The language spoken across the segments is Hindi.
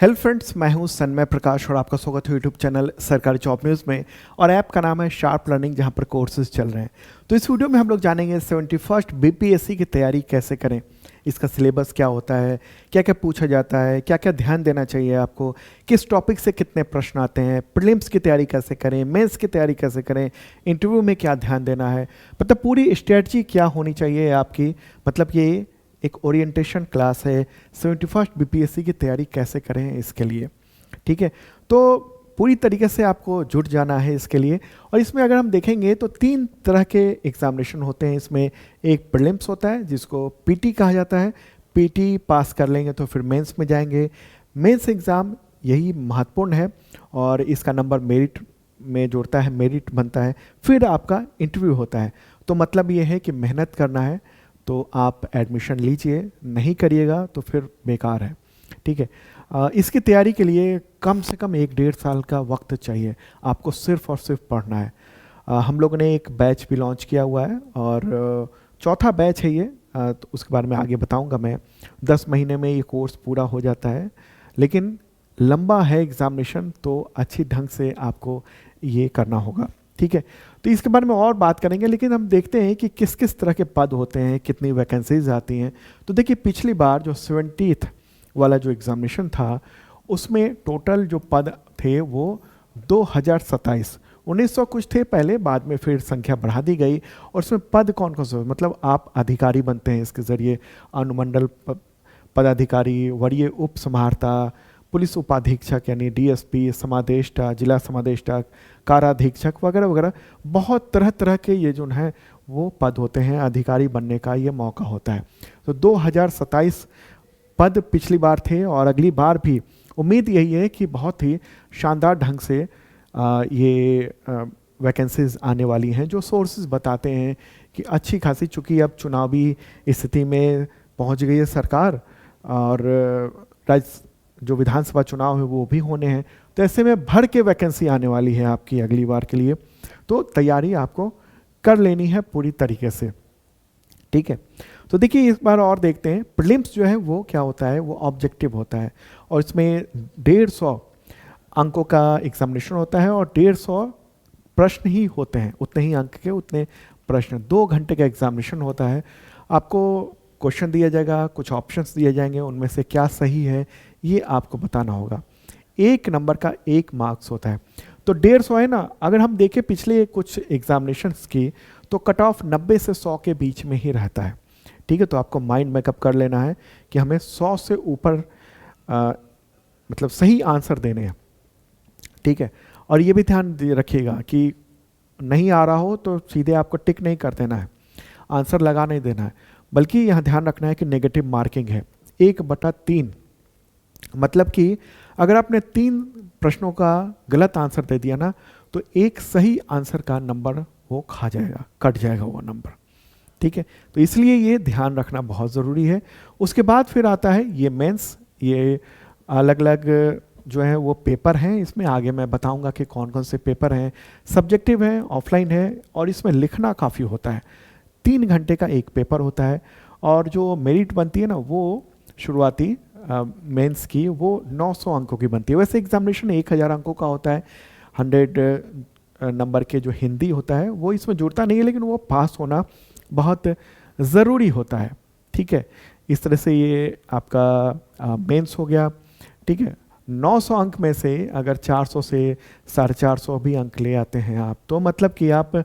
हेलो फ्रेंड्स, मैं हूं सन्मय प्रकाश और आपका स्वागत है यूट्यूब चैनल सरकारी जॉब न्यूज़ में। और ऐप का नाम है शार्प लर्निंग, जहां पर कोर्सेज चल रहे हैं। तो इस वीडियो में हम लोग जानेंगे 71st बीपीएससी की तैयारी कैसे करें, इसका सिलेबस क्या होता है, क्या क्या पूछा जाता है, क्या क्या ध्यान देना चाहिए आपको, किस टॉपिक से कितने प्रश्न आते हैं, प्रीलिम्स की तैयारी कैसे करें, मेंस की तैयारी कैसे करें, इंटरव्यू में क्या ध्यान देना है, मतलब पूरी स्ट्रेटजी क्या होनी चाहिए आपकी। मतलब ये एक ओरिएंटेशन क्लास है 71st बीपीएससी की तैयारी कैसे करें इसके लिए। ठीक है, तो पूरी तरीके से आपको जुट जाना है इसके लिए। और इसमें अगर हम देखेंगे तो 3 तरह के एग्जामिनेशन होते हैं। इसमें एक प्रीलिम्स होता है जिसको पीटी कहा जाता है। पीटी पास कर लेंगे तो फिर मेंस में जाएंगे। मेंस एग्ज़ाम यही महत्वपूर्ण है और इसका नंबर मेरिट में जोड़ता है, मेरिट बनता है। फिर आपका इंटरव्यू होता है। तो मतलब ये है कि मेहनत करना है तो आप एडमिशन लीजिए, नहीं करिएगा तो फिर बेकार है। ठीक है, इसकी तैयारी के लिए कम से कम 1-1.5 साल का वक्त चाहिए। आपको सिर्फ और सिर्फ पढ़ना है। हम लोगों ने एक बैच भी लॉन्च किया हुआ है और चौथा बैच है ये। तो उसके बारे में आगे बताऊंगा मैं। 10 महीने में ये कोर्स पूरा हो जाता है, लेकिन लंबा है एग्ज़ामिनेशन, तो अच्छी ढंग से आपको ये करना होगा। ठीक है, तो इसके बारे में और बात करेंगे, लेकिन हम देखते हैं कि किस किस तरह के पद होते हैं, कितनी वैकेंसीज आती हैं। तो देखिए, पिछली बार जो 70th वाला जो एग्ज़ामिनेशन था, उसमें टोटल जो पद थे वो 2027। 1900 कुछ थे पहले, बाद में फिर संख्या बढ़ा दी गई। और उसमें पद कौन कौन से, मतलब आप अधिकारी बनते हैं इसके ज़रिए। अनुमंडल पदाधिकारी, वरीय उप समाहर्ता, पुलिस उपाधीक्षक यानी डीएसपी, समादेष्टा, जिला समादेष्टा, काराधीक्षक वगैरह वगैरह, बहुत तरह तरह के ये जो है वो पद होते हैं। अधिकारी बनने का ये मौका होता है। तो 2027 पद पिछली बार थे और अगली बार भी उम्मीद यही है कि बहुत ही शानदार ढंग से ये वैकेंसीज आने वाली हैं। जो सोर्सेज बताते हैं कि अच्छी खासी, चूँकि अब चुनावी स्थिति में पहुंच गई है सरकार और जो विधानसभा चुनाव है वो भी होने हैं, तो ऐसे में भर के वैकेंसी आने वाली है आपकी अगली बार के लिए। तो तैयारी आपको कर लेनी है पूरी तरीके से। ठीक है, तो देखिए इस बार और देखते हैं। प्रीलिम्स जो है वो क्या होता है, वो ऑब्जेक्टिव होता है और इसमें 150 अंकों का एग्जामिनेशन होता है और 150 प्रश्न ही होते हैं। उतने ही अंक के उतने प्रश्न। 2 घंटे का एग्जामिनेशन होता है। आपको क्वेश्चन दिया जाएगा, कुछ ऑप्शंस दिए जाएंगे, उनमें से क्या सही है ये आपको बताना होगा। 1 नंबर का 1 मार्क्स होता है। तो 150 है ना। अगर हम देखें पिछले कुछ एग्जामिनेशंस की, तो कट ऑफ 90 से 100 के बीच में ही रहता है। ठीक है, तो आपको माइंड मेकअप कर लेना है कि हमें 100 से ऊपर मतलब सही आंसर देने हैं। ठीक है, और ये भी ध्यान रखिएगा कि नहीं आ रहा हो तो सीधे आपको टिक नहीं कर देना है, आंसर लगा नहीं देना है, बल्कि यहाँ ध्यान रखना है कि नेगेटिव मार्किंग है 1/3। मतलब कि अगर आपने 3 प्रश्नों का गलत आंसर दे दिया ना, तो एक सही आंसर का नंबर वो खा जाएगा, कट जाएगा वो नंबर। ठीक है, तो इसलिए ये ध्यान रखना बहुत ज़रूरी है। उसके बाद फिर आता है ये मेंस। ये अलग अलग जो है वो पेपर हैं। इसमें आगे मैं बताऊंगा कि कौन कौन से पेपर हैं। सब्जेक्टिव है, ऑफलाइन है और इसमें लिखना काफ़ी होता है। 3 घंटे का एक पेपर होता है और जो मेरिट बनती है ना, वो शुरुआती मेंस की वो 900 अंकों की बनती है। वैसे एग्जामिनेशन 1000 अंकों का होता है। 100 नंबर के जो हिंदी होता है वो इसमें जुड़ता नहीं है, लेकिन वो पास होना बहुत ज़रूरी होता है। ठीक है, इस तरह से ये आपका मेंस हो गया। ठीक है, 900 अंक में से अगर 400 से 450 भी अंक ले आते हैं आप, तो मतलब कि आप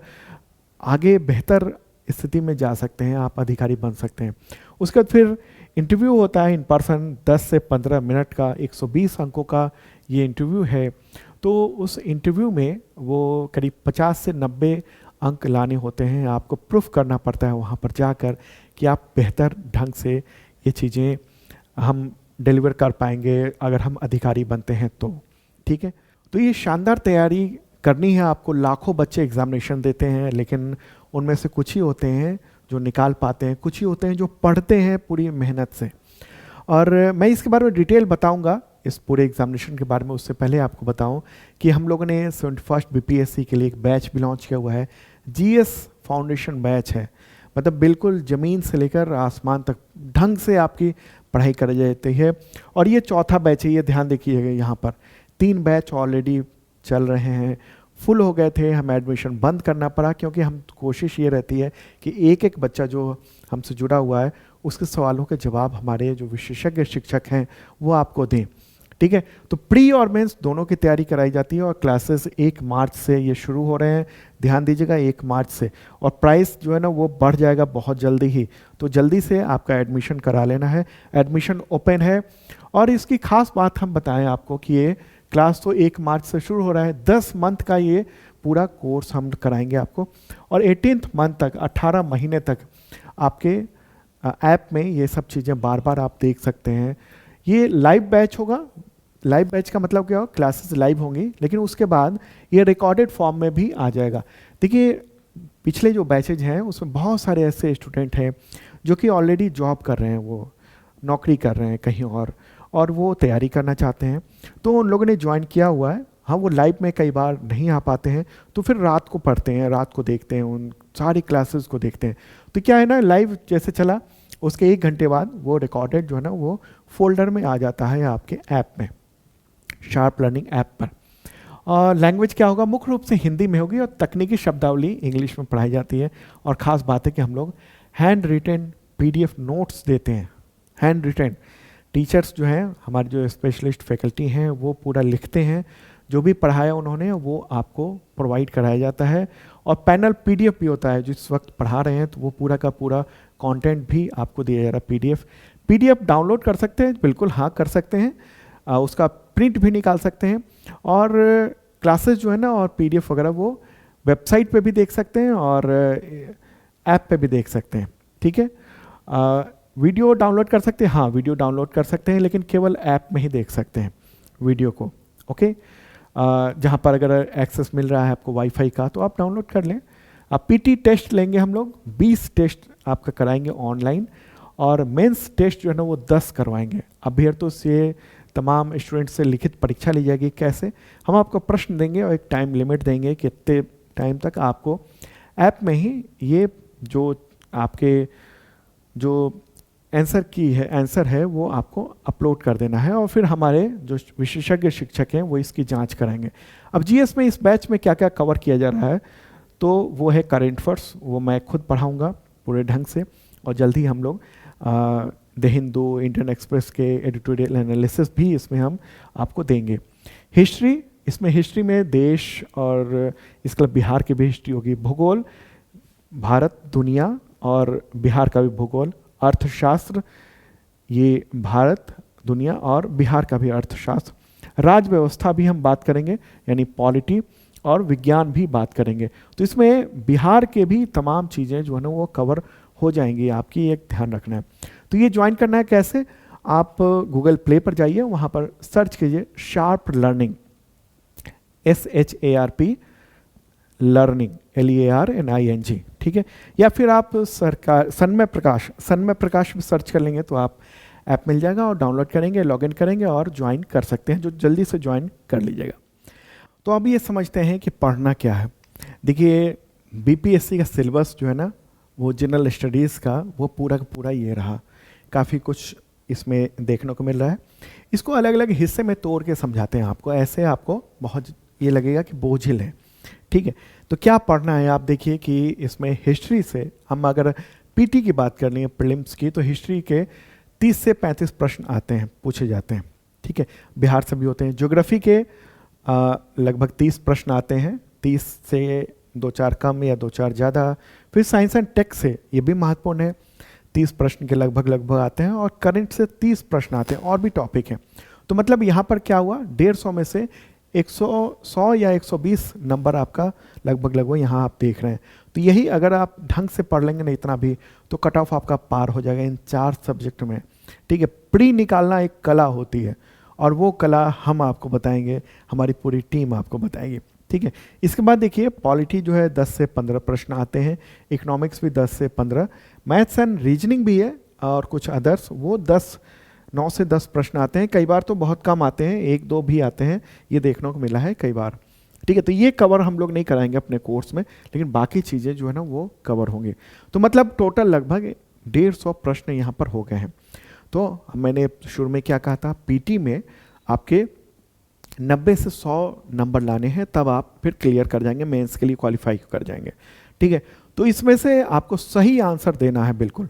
आगे बेहतर स्थिति में जा सकते हैं, आप अधिकारी बन सकते हैं। उसके बाद फिर इंटरव्यू होता है इन पर्सन। 10 से 15 मिनट का 120 अंकों का ये इंटरव्यू है। तो उस इंटरव्यू में वो करीब 50 से 90 अंक लाने होते हैं। आपको प्रूफ करना पड़ता है वहाँ पर जाकर कि आप बेहतर ढंग से ये चीज़ें हम डिलीवर कर पाएंगे अगर हम अधिकारी बनते हैं तो। ठीक है, तो ये शानदार तैयारी करनी है आपको। लाखों बच्चे एग्जामिनेशन देते हैं, लेकिन उनमें से कुछ ही होते हैं जो निकाल पाते हैं, कुछ ही होते हैं जो पढ़ते हैं पूरी मेहनत से। और मैं इसके बारे में डिटेल बताऊंगा इस पूरे एग्जामिनेशन के बारे में। उससे पहले आपको बताऊं कि हम लोगों ने 71st बीपीएससी के लिए एक बैच भी लॉन्च किया हुआ है। जीएस फाउंडेशन बैच है। मतलब बिल्कुल ज़मीन से लेकर आसमान तक ढंग से आपकी पढ़ाई कर जाती है। और ये चौथा बैच है, ये ध्यान देखिएगा यहाँ पर 3 बैच ऑलरेडी चल रहे हैं, फुल हो गए थे, हमें एडमिशन बंद करना पड़ा क्योंकि हम कोशिश ये रहती है कि एक एक बच्चा जो हमसे जुड़ा हुआ है उसके सवालों के जवाब हमारे जो विशेषज्ञ शिक्षक हैं वो आपको दें। ठीक है, तो प्री और मेंस दोनों की तैयारी कराई जाती है और क्लासेस 1 मार्च से ये शुरू हो रहे हैं, ध्यान दीजिएगा 1 मार्च से। और प्राइस जो है ना वो बढ़ जाएगा बहुत जल्दी ही, तो जल्दी से आपका एडमिशन करा लेना है। एडमिशन ओपन है और इसकी खास बात हम बताएं आपको कि ये क्लास तो 1 मार्च से शुरू हो रहा है, 10 मंथ का ये पूरा कोर्स हम कराएंगे आपको और 18th मंथ तक 18 महीने तक आपके ऐप में ये सब चीज़ें बार बार आप देख सकते हैं। ये लाइव बैच होगा, लाइव बैच का मतलब क्या होगा, क्लासेस लाइव होंगी लेकिन उसके बाद ये रिकॉर्डेड फॉर्म में भी आ जाएगा। देखिए पिछले जो बैचेज हैं उसमें बहुत सारे ऐसे स्टूडेंट हैं जो कि ऑलरेडी जॉब कर रहे हैं, वो नौकरी कर रहे हैं कहीं और वो तैयारी करना चाहते हैं, तो उन लोगों ने ज्वाइन किया हुआ है। हाँ, वो लाइव में कई बार नहीं आ पाते हैं तो फिर रात को पढ़ते हैं, रात को देखते हैं, उन सारी क्लासेस को देखते हैं। तो क्या है ना, लाइव जैसे चला उसके 1 घंटे बाद वो रिकॉर्डेड जो है ना वो फोल्डर में आ जाता है आपके ऐप में, शार्प लर्निंग ऐप पर। और लैंग्वेज क्या होगा, मुख्य रूप से हिंदी में होगी और तकनीकी शब्दावली इंग्लिश में पढ़ाई जाती है। और ख़ास बात है कि हम लोग हैंड रिटन PDF नोट्स देते हैं, हैंड रिटन। टीचर्स जो हैं हमारे जो स्पेशलिस्ट फैकल्टी हैं वो पूरा लिखते हैं, जो भी पढ़ाया उन्होंने वो आपको प्रोवाइड कराया जाता है। और पैनल PDF भी होता है, जिस वक्त पढ़ा रहे हैं तो वो पूरा का पूरा कंटेंट भी आपको दिया जा रहा है। PDF डाउनलोड कर सकते हैं, बिल्कुल हाँ कर सकते हैं, उसका प्रिंट भी निकाल सकते हैं। और क्लासेस जो है ना और PDF वगैरह वो वेबसाइट पे भी देख सकते हैं और ऐप पे भी देख सकते हैं। ठीक है, वीडियो डाउनलोड कर सकते हैं, हाँ वीडियो डाउनलोड कर सकते हैं लेकिन केवल ऐप में ही देख सकते हैं वीडियो को। ओके, जहाँ पर अगर एक्सेस मिल रहा है आपको वाईफाई का तो आप डाउनलोड कर लें। अब PT टेस्ट लेंगे हम लोग, 20 टेस्ट आपका कराएंगे ऑनलाइन और मेंस टेस्ट जो है ना वो 10 करवाएंगे। अभ्यर्थियों से तमाम स्टूडेंट से लिखित परीक्षा ली जाएगी। कैसे, हम आपको प्रश्न देंगे और एक टाइम लिमिट देंगे कि इतने टाइम तक आपको ऐप में ही ये जो आपके जो आंसर है वो आपको अपलोड कर देना है और फिर हमारे जो विशेषज्ञ शिक्षक हैं वो इसकी जांच कराएंगे। अब GS में इस बैच में क्या क्या कवर किया जा रहा है, तो वो है करेंट अफेयर्स, वो मैं खुद पढ़ाऊँगा पूरे ढंग से और जल्द ही हम लोग द हिंदू, इंडियन एक्सप्रेस के एडिटोरियल एनालिसिस भी इसमें हम आपको देंगे। हिस्ट्री, इसमें हिस्ट्री में देश और इसके अलावा बिहार की भी हिस्ट्री होगी। भूगोल, भारत, दुनिया और बिहार का भी भूगोल। अर्थशास्त्र, ये भारत, दुनिया और बिहार का भी अर्थशास्त्र। राज्य व्यवस्था भी हम बात करेंगे यानी पॉलिटी, और विज्ञान भी बात करेंगे। तो इसमें बिहार के भी तमाम चीज़ें जो है ना वो कवर हो जाएंगी, आपकी एक ध्यान रखना है। तो ये ज्वाइन करना है कैसे, आप गूगल प्ले पर जाइए, वहाँ पर सर्च कीजिए sharp learning, SHARP learning, LEARNING। ठीक है, या फिर आप सन्मय प्रकाश में सर्च कर लेंगे तो आप ऐप मिल जाएगा और डाउनलोड करेंगे, लॉगिन करेंगे और ज्वाइन कर सकते हैं, जो जल्दी से ज्वाइन कर लीजिएगा। तो अब ये समझते हैं कि पढ़ना क्या है। देखिए BPSC का सिलेबस जो है ना वो जनरल स्टडीज़ का वो पूरा का पूरा ये रहा, काफ़ी कुछ इसमें देखने को मिल रहा है। इसको अलग अलग हिस्से में तोड़ के समझाते हैं आपको, ऐसे आपको बहुत ये लगेगा कि बोझिल है। ठीक है, तो क्या पढ़ना है, आप देखिए कि इसमें हिस्ट्री से हम अगर PT की बात करनी है प्रीलिम्स की, तो हिस्ट्री के 30 से 35 प्रश्न आते हैं, पूछे जाते हैं। ठीक है, बिहार से भी होते हैं। ज्योग्राफी के लगभग 30 प्रश्न आते हैं, 30 से 2-4 कम या 2-4 ज़्यादा। फिर साइंस एंड टेक से, ये भी महत्वपूर्ण है, 30 प्रश्न के लगभग आते हैं और करंट से 30 प्रश्न आते हैं और भी टॉपिक हैं। तो मतलब यहाँ पर क्या हुआ, 150 में से 100 या 120 नंबर आपका लगभग यहाँ आप देख रहे हैं। तो यही अगर आप ढंग से पढ़ लेंगे ना इतना भी, तो कट ऑफ आपका पार हो जाएगा इन 4 सब्जेक्ट में। ठीक है, प्री निकालना एक कला होती है और वो कला हम आपको बताएंगे, हमारी पूरी टीम आपको बताएगी। ठीक है, इसके बाद देखिए पॉलिटी जो है 10 से 15 प्रश्न आते हैं, इकोनॉमिक्स भी 10 से 15, मैथ्स एंड रीजनिंग भी है और कुछ अदर्स, वो 9 से 10 प्रश्न आते हैं। कई बार तो बहुत कम आते हैं, 1-2 भी आते हैं, ये देखने को मिला है कई बार। ठीक है, तो ये कवर हम लोग नहीं कराएंगे अपने कोर्स में, लेकिन बाकी चीज़ें जो है ना वो कवर होंगी। तो मतलब टोटल लगभग 150 प्रश्न यहाँ पर हो गए हैं। तो मैंने शुरू में क्या कहा था, पीटी में आपके 90 से 100 नंबर लाने हैं, तब आप फिर क्लियर कर जाएंगे, मेंस के लिए क्वालिफाई कर जाएंगे। ठीक है, तो इसमें से आपको सही आंसर देना है बिल्कुल,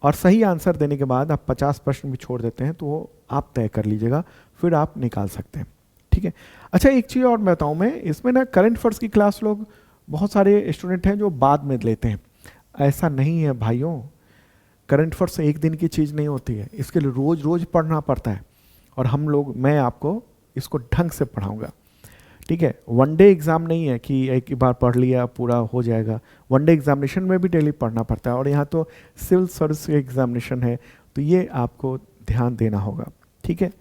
और सही आंसर देने के बाद आप 50 प्रश्न भी छोड़ देते हैं तो वो आप तय कर लीजिएगा, फिर आप निकाल सकते हैं। ठीक है, अच्छा एक चीज़ और मैं बताऊँ, मैं इसमें ना करंट अफेयर्स की क्लास लोग बहुत सारे स्टूडेंट हैं जो बाद में लेते हैं, ऐसा नहीं है भाइयों। करंट अफेयर्स एक दिन की चीज़ नहीं होती है, इसके लिए रोज़ रोज़ पढ़ना पड़ता है, और मैं आपको इसको ढंग से पढ़ाऊँगा। ठीक है, वन डे एग्ज़ाम नहीं है कि एक ही बार पढ़ लिया पूरा हो जाएगा, वन डे एग्जामिनेशन में भी डेली पढ़ना पड़ता है, और यहाँ तो सिविल सर्विस एग्जामिनेशन है, तो ये आपको ध्यान देना होगा। ठीक है,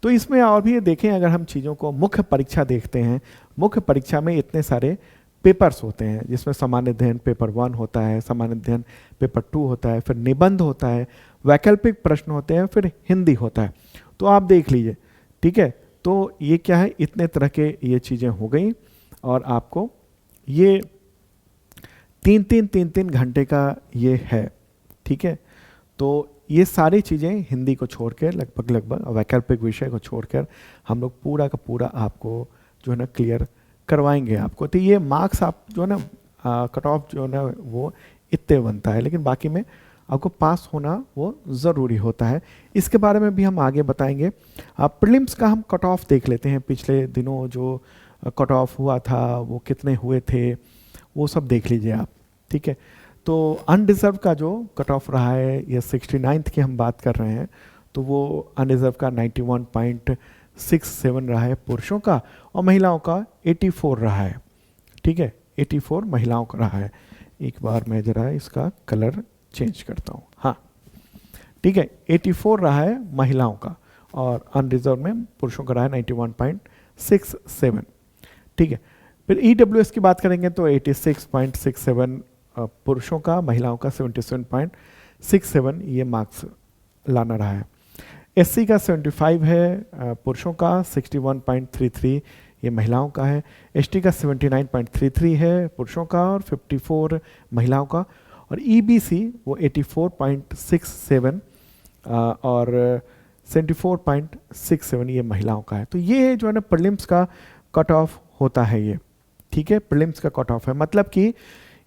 तो इसमें और भी देखें, अगर हम चीज़ों को मुख्य परीक्षा देखते हैं, मुख्य परीक्षा में इतने सारे पेपर्स होते हैं, जिसमें सामान्य अध्ययन पेपर 1 होता है, सामान्य अध्ययन पेपर 2 होता है, फिर निबंध होता है, वैकल्पिक प्रश्न होते हैं, फिर हिंदी होता है। तो आप देख लीजिए। ठीक है, तो ये क्या है, इतने तरह के ये चीज़ें हो गई, और आपको ये 3-3 घंटे का ये है। ठीक है, तो ये सारी चीज़ें हिंदी को छोड़कर लगभग वैकल्पिक विषय को छोड़कर हम लोग पूरा का पूरा आपको जो है ना क्लियर करवाएंगे आपको। तो ये मार्क्स आप जो है ना कट ऑफ जो है ना वो इतने बनता है, लेकिन बाकी में आपको पास होना वो ज़रूरी होता है। इसके बारे में भी हम आगे बताएंगे। प्रीलिम्स का हम कट ऑफ देख लेते हैं, पिछले दिनों जो कट ऑफ हुआ था वो कितने हुए थे, वो सब देख लीजिए आप। ठीक है, तो अनरिजर्व का जो कट ऑफ रहा है, ये 69th की हम बात कर रहे हैं, तो वो अनरिजर्व का 91.67 रहा है पुरुषों का, और महिलाओं का 84 रहा है। ठीक है, 84 महिलाओं का रहा है। एक बार मैं ज़रा इसका कलर चेंज करता हूँ। हाँ, ठीक है, 84 रहा है महिलाओं का, और अनरिजर्व में पुरुषों का रहा है 91.67। ठीक है, फिर EWS की बात करेंगे तो 86.67 पुरुषों का, महिलाओं का 77.67 ये मार्क्स लाना रहा है। SC का 75 है, पुरुषों का 61.33 ये महिलाओं का है। ST का 79.33 है पुरुषों का, और 54 महिलाओं का, और EBC वो 84.67 और 74.67 ये महिलाओं का है। तो ये जो है ना प्रीलिम्स का कट ऑफ होता है ये। ठीक है, प्रीलिम्स का कट ऑफ है, मतलब कि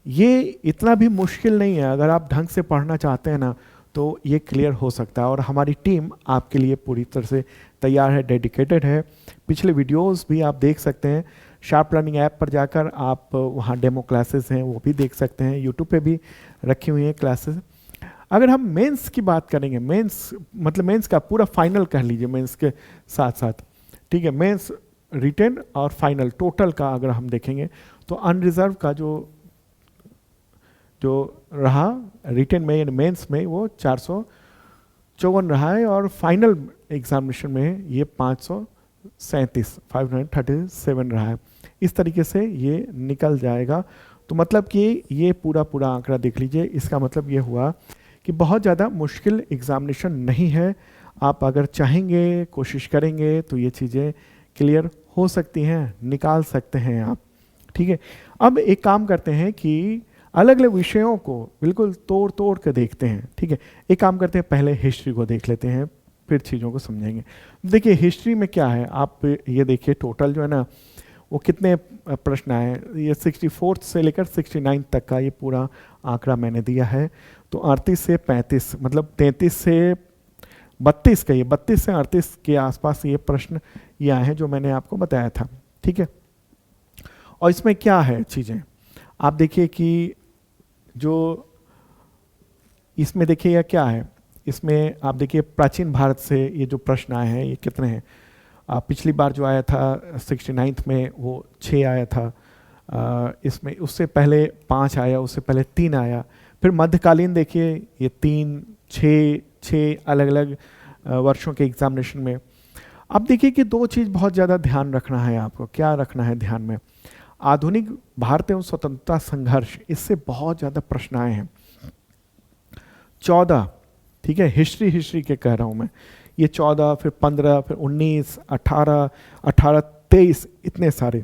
ये इतना भी मुश्किल नहीं है, अगर आप ढंग से पढ़ना चाहते हैं ना तो ये क्लियर हो सकता है, और हमारी टीम आपके लिए पूरी तरह से तैयार है, डेडिकेटेड है। पिछले वीडियोस भी आप देख सकते हैं, शार्प लर्निंग ऐप पर जाकर आप वहाँ डेमो क्लासेस हैं वो भी देख सकते हैं, यूट्यूब पे भी रखी हुई हैं क्लासेस। अगर हम मेंस की बात करेंगे, मेंस मतलब मेंस का पूरा फाइनल कह लीजिए मेंस के साथ साथ। ठीक है, मेंस रिटेन और फाइनल टोटल का अगर हम देखेंगे तो अनरिजर्व का जो रहा रिटेन में यानी मेंस में वो 454 रहा है, और फाइनल एग्जामिनेशन में ये 537 रहा है। इस तरीके से ये निकल जाएगा। तो मतलब कि ये पूरा आंकड़ा देख लीजिए, इसका मतलब ये हुआ कि बहुत ज़्यादा मुश्किल एग्जामिनेशन नहीं है। आप अगर चाहेंगे, कोशिश करेंगे तो ये चीज़ें क्लियर हो सकती हैं, निकाल सकते हैं आप। ठीक है, अब एक काम करते हैं कि अलग अलग विषयों को बिल्कुल तोड़ के देखते हैं। ठीक है, एक काम करते हैं, पहले हिस्ट्री को देख लेते हैं, फिर चीज़ों को समझेंगे। देखिए हिस्ट्री में क्या है, आप ये देखिए टोटल जो है ना वो कितने प्रश्न आए, ये 64 से लेकर 69 तक का ये पूरा आंकड़ा मैंने दिया है। तो 38 से 35 मतलब 33 से 32 का, ये 32 से 38 के आसपास ये प्रश्न ये आए हैं जो मैंने आपको बताया था। ठीक है, और इसमें क्या है चीज़ें आप देखिए कि जो इसमें देखिए क्या है, इसमें आप देखिए प्राचीन भारत से ये जो प्रश्न आए हैं ये कितने हैं। पिछली बार जो आया था 69th में वो 6 आया था, इसमें उससे पहले 5 आया, उससे पहले 3 आया, फिर मध्यकालीन देखिए ये 3, 6 अलग अलग वर्षों के एग्जामिनेशन में। अब देखिए कि दो चीज़ बहुत ज़्यादा ध्यान रखना है आपको। क्या रखना है ध्यान में, आधुनिक भारत एवं स्वतंत्रता संघर्ष, इससे बहुत ज़्यादा प्रश्न आए हैं। 14, ठीक है, हिस्ट्री के कह रहा हूँ मैं, ये 14, फिर 15, फिर 19, 18, 23 इतने सारे।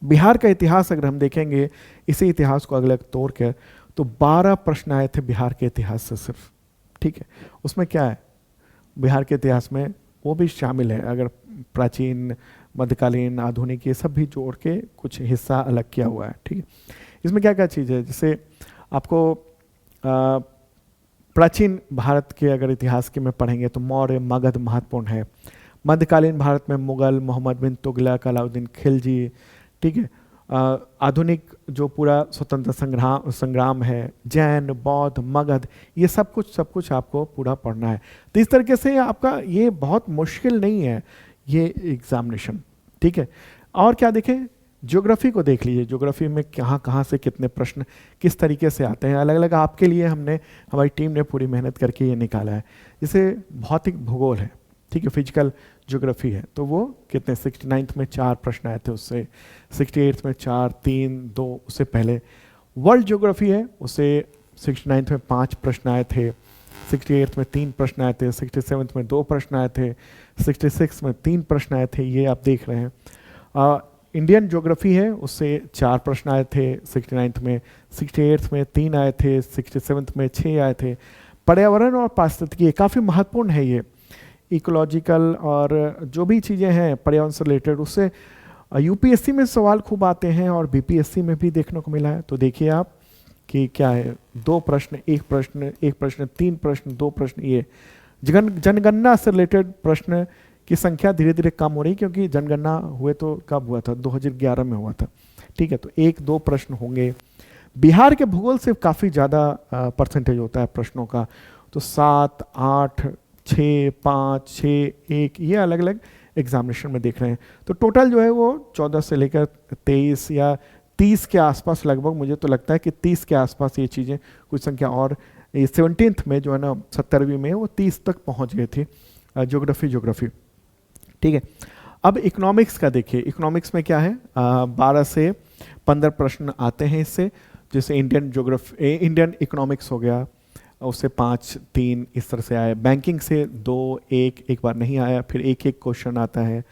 बिहार का इतिहास अगर हम देखेंगे, इसी इतिहास को अगले तोड़ कर, तो 12 प्रश्न आए थे बिहार के इतिहास से सिर्फ। ठीक है, उसमें क्या है, बिहार के इतिहास में वो भी शामिल है। अगर प्राचीन, मध्यकालीन, आधुनिक, ये सब भी जोड़ के कुछ हिस्सा अलग किया हुआ है। ठीक है, इसमें क्या क्या चीज़ है, जैसे आपको प्राचीन भारत के अगर इतिहास के में पढ़ेंगे तो मौर्य, मगध महत्वपूर्ण है। मध्यकालीन भारत में मुगल, मोहम्मद बिन तुगलक, अलाउद्दीन खिलजी। ठीक है, आधुनिक जो पूरा स्वतंत्र संग्राम है, जैन, बौद्ध, मगध, ये सब कुछ आपको पूरा पढ़ना है। तो इस तरीके से आपका ये बहुत मुश्किल नहीं है ये एग्जामिनेशन। ठीक है, और क्या देखें, ज्योग्राफी को देख लीजिए। ज्योग्राफी में कहाँ से कितने प्रश्न किस तरीके से आते हैं, अलग अलग आपके लिए हमारी टीम ने पूरी मेहनत करके ये निकाला है। जैसे भौतिक भूगोल है, ठीक है, फिजिकल ज्योग्राफी है, तो वो कितने 69th में 4 प्रश्न आए थे, उससे 68th में 4, 3, 2 उससे पहले। वर्ल्ड ज्योग्राफी है, उससे 69th में 5 प्रश्न आए थे, 68th में 3 प्रश्न आए थे, 67th में 2 प्रश्न आए थे, 66 में 3 प्रश्न आए थे, ये आप देख रहे हैं। इंडियन ज्योग्राफी है, उससे 4 प्रश्न आए थे 69th में, 68th में 3 आए थे, 67th में 6 आए थे। पर्यावरण और पारिस्थितिकी काफ़ी महत्वपूर्ण है ये, इकोलॉजिकल और जो भी चीज़ें हैं पर्यावरण से रिलेटेड, उससे यूपीएससी में सवाल खूब आते हैं और बीपीएससी में भी देखने को मिला है। तो देखिए आप कि क्या है, 2 प्रश्न, 1 प्रश्न, 1 प्रश्न, 3 प्रश्न, 2 प्रश्न, ये जनगणना से रिलेटेड प्रश्न की संख्या धीरे धीरे कम हो रही, क्योंकि जनगणना हुए तो कब हुआ था, 2011 में हुआ था। ठीक है, तो 1-2 प्रश्न होंगे। बिहार के भूगोल से काफ़ी ज़्यादा परसेंटेज होता है प्रश्नों का, तो 7, 8, 6, 5, 6, 1, ये अलग अलग एग्जामिनेशन में देख रहे हैं। तो टोटल जो है वो 14 से लेकर 23 या 30 के आसपास लगभग, मुझे तो लगता है कि 30 के आसपास ये चीज़ें, कुछ संख्या और 17th में जो है ना 17वीं में वो 30 तक पहुंच गए थे ज्योग्राफी। ठीक है, अब इकोनॉमिक्स का देखिए। इकोनॉमिक्स में क्या है, 12 से 15 प्रश्न आते हैं इससे, जैसे इंडियन इकोनॉमिक्स हो गया, उससे 5, 3 इस तरह से आए। बैंकिंग से 2, 1 बार नहीं आया, फिर 1 क्वेश्चन आता है।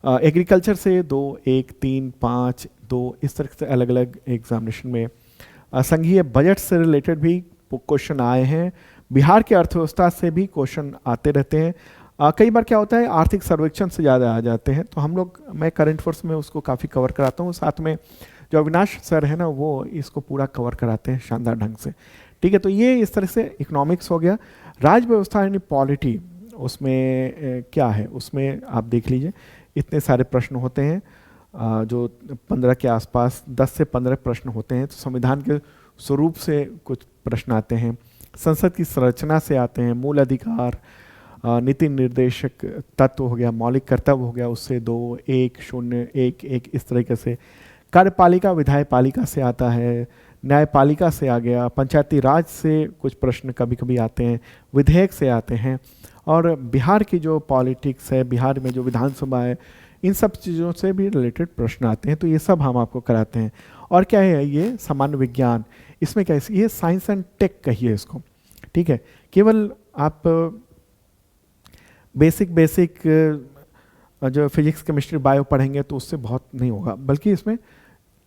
एग्रीकल्चर से 2, 1, 3, 5, 2 इस तरह से अलग अलग एग्जामिनेशन में। संघीय बजट से रिलेटेड भी क्वेश्चन आए हैं। बिहार के अर्थव्यवस्था से भी क्वेश्चन आते रहते हैं। कई बार क्या होता है, आर्थिक सर्वेक्षण से ज़्यादा आ जाते हैं, तो मैं करंट अफेयर्स में उसको काफ़ी कवर कराता हूँ, साथ में जो अविनाश सर है ना वो इसको पूरा कवर कराते हैं शानदार ढंग से। ठीक है, तो ये इस तरह से इकोनॉमिक्स हो गया। राज व्यवस्था यानी पॉलिटी, उसमें क्या है, उसमें आप देख लीजिए इतने सारे प्रश्न होते हैं, जो 15 के आसपास 10 से 15 प्रश्न होते हैं। तो संविधान के स्वरूप से कुछ प्रश्न आते हैं, संसद की संरचना से आते हैं, मूल अधिकार, नीति निर्देशक तत्व हो गया, मौलिक कर्तव्य हो गया, उससे 2, 1, 0, 1 इस तरीके से। कार्यपालिका विधायपालिका से आता है, न्यायपालिका से आ गया, पंचायती राज से कुछ प्रश्न कभी कभी आते हैं, विधेयक से आते हैं, और बिहार की जो पॉलिटिक्स है, बिहार में जो विधानसभा है, इन सब चीज़ों से भी रिलेटेड प्रश्न आते हैं। तो ये सब हम आपको कराते हैं। और क्या है ये सामान्य विज्ञान, इसमें क्या है, ये साइंस एंड टेक कहिए इसको। ठीक है, केवल आप बेसिक जो फिजिक्स, केमिस्ट्री, बायो पढ़ेंगे तो उससे बहुत नहीं होगा, बल्कि इसमें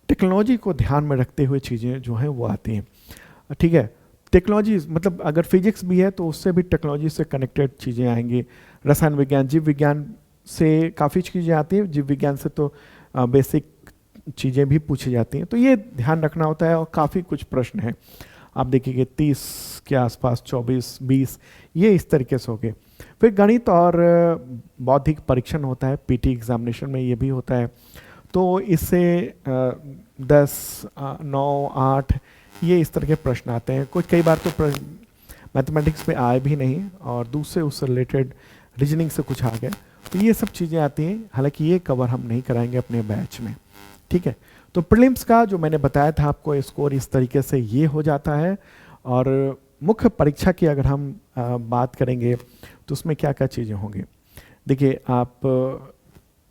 टेक्नोलॉजी को ध्यान में रखते हुए चीज़ें जो हैं वो आती हैं। ठीक है, टेक्नोलॉजी मतलब अगर फिजिक्स भी है तो उससे भी टेक्नोलॉजी से कनेक्टेड चीज़ें आएंगी। रसायन विज्ञान, जीव विज्ञान से काफ़ी चीज़ें आती हैं, जीव विज्ञान से तो बेसिक चीज़ें भी पूछी जाती हैं, तो ये ध्यान रखना होता है। और काफ़ी कुछ प्रश्न हैं, आप देखिए 30 के आसपास, 24, 20 ये इस तरीके से हो गए। फिर गणित और बौद्धिक परीक्षण होता है, पीटी एग्जामिनेशन में ये भी होता है। तो इससे 10, 9, 8 ये इस तरह के प्रश्न आते हैं। कई बार तो मैथमेटिक्स में आए भी नहीं और दूसरे उससे रिलेटेड रीजनिंग से कुछ आ गए, तो ये सब चीज़ें आती हैं। हालांकि ये कवर हम नहीं कराएंगे अपने बैच में। ठीक है, तो प्रीलिम्स का जो मैंने बताया था आपको स्कोर इस तरीके से ये हो जाता है। और मुख्य परीक्षा की अगर हम बात करेंगे तो उसमें क्या क्या चीज़ें होंगी। देखिए आप,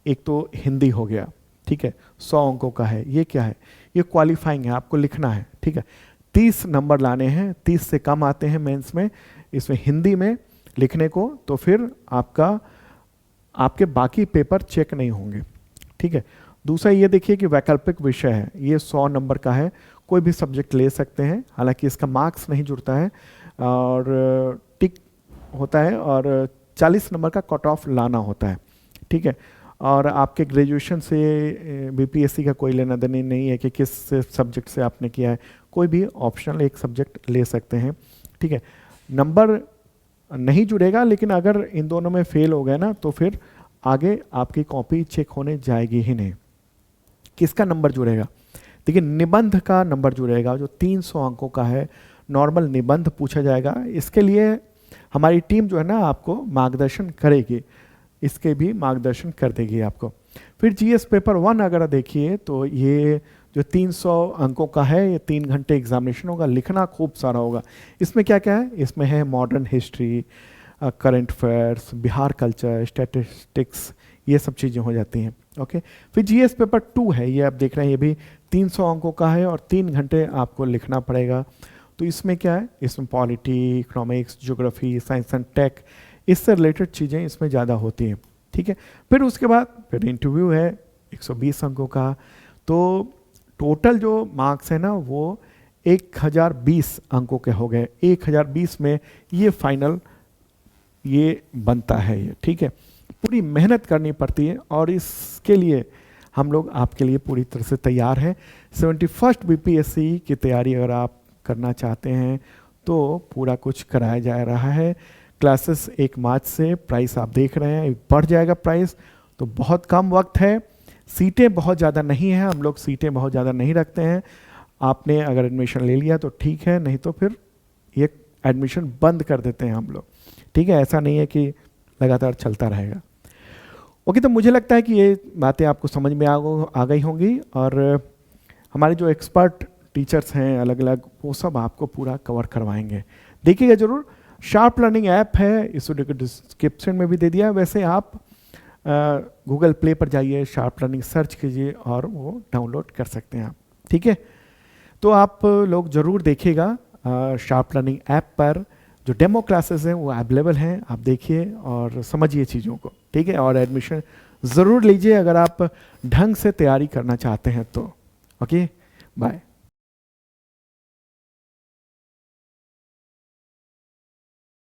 एक तो हिंदी हो गया, ठीक है, 100 अंकों का है। ये क्या है, ये क्वालिफाइंग है, आपको लिखना है। ठीक है, 30 नंबर लाने हैं, 30 से कम आते हैं मेंस में इसमें हिंदी में लिखने को, तो फिर आपके बाकी पेपर चेक नहीं होंगे। ठीक है, दूसरा ये देखिए कि वैकल्पिक विषय है, ये 100 नंबर का है, कोई भी सब्जेक्ट ले सकते हैं, हालांकि इसका मार्क्स नहीं जुड़ता है और टिक होता है और 40 नंबर का कट ऑफ लाना होता है, ठीक है। और आपके ग्रेजुएशन से बीपीएससी का कोई लेना देना नहीं है कि किस सब्जेक्ट से आपने किया है, कोई भी ऑप्शनल एक सब्जेक्ट ले सकते हैं, ठीक है। नंबर नहीं जुड़ेगा, लेकिन अगर इन दोनों में फेल हो गए ना तो फिर आगे आपकी कॉपी चेक होने जाएगी ही नहीं। किसका नंबर जुड़ेगा? देखिए, निबंध का नंबर जुड़ेगा जो 300 अंकों का है। नॉर्मल निबंध पूछा जाएगा, इसके लिए हमारी टीम जो है ना आपको मार्गदर्शन करेगी, इसके भी मार्गदर्शन कर देगी आपको। फिर जीएस पेपर 1 अगर देखिए तो ये जो 300 अंकों का है, ये 3 घंटे एग्जामिनेशन होगा, लिखना खूब सारा होगा। इसमें क्या क्या है? इसमें है modern history, current affairs, Bihar culture, statistics, ये सब चीज़ें हो जाती हैं। ओके, फिर जीएस पेपर 2 है, ये आप देख रहे हैं, ये भी 300 अंकों का है और 3 घंटे आपको लिखना पड़ेगा। तो इसमें क्या है? इसमें polity, economics, geography, science and tech, इससे रिलेटेड चीज़ें इसमें ज़्यादा होती हैं, ठीक है। फिर उसके बाद फिर इंटरव्यू है 120 अंकों का। तो टोटल जो मार्क्स है ना वो 1020 अंकों के हो गए। 1020 में ये फाइनल ये बनता है ये, ठीक है। पूरी मेहनत करनी पड़ती है और इसके लिए हम लोग आपके लिए पूरी तरह से तैयार हैं। 71st बीपीएससी की तैयारी अगर आप करना चाहते हैं तो पूरा कुछ कराया जा रहा है। क्लासेस 1 मार्च से, प्राइस आप देख रहे हैं बढ़ जाएगा प्राइस, तो बहुत कम वक्त है। सीटें बहुत ज़्यादा नहीं हैं, हम लोग सीटें बहुत ज़्यादा नहीं रखते हैं। आपने अगर एडमिशन ले लिया तो ठीक है, नहीं तो फिर ये एडमिशन बंद कर देते हैं हम लोग, ठीक है। ऐसा नहीं है कि लगातार चलता रहेगा। ओके, तो मुझे लगता है कि ये बातें आपको समझ में आ गई होंगी और हमारे जो एक्सपर्ट टीचर्स हैं अलग अलग, वो सब आपको पूरा कवर करवाएंगे। देखिएगा जरूर। शार्प लर्निंग ऐप है, इस वीडियो के डिस्क्रिप्शन में भी दे दिया है। वैसे आप गूगल प्ले पर जाइए, शार्प लर्निंग सर्च कीजिए और वो डाउनलोड कर सकते हैं आप, ठीक है। तो आप लोग ज़रूर देखिएगा, शार्प लर्निंग ऐप पर जो डेमो क्लासेस हैं वो अवेलेबल हैं, आप देखिए और समझिए चीज़ों को, ठीक है। और एडमिशन ज़रूर लीजिए अगर आप ढंग से तैयारी करना चाहते हैं तो। Okay, bye.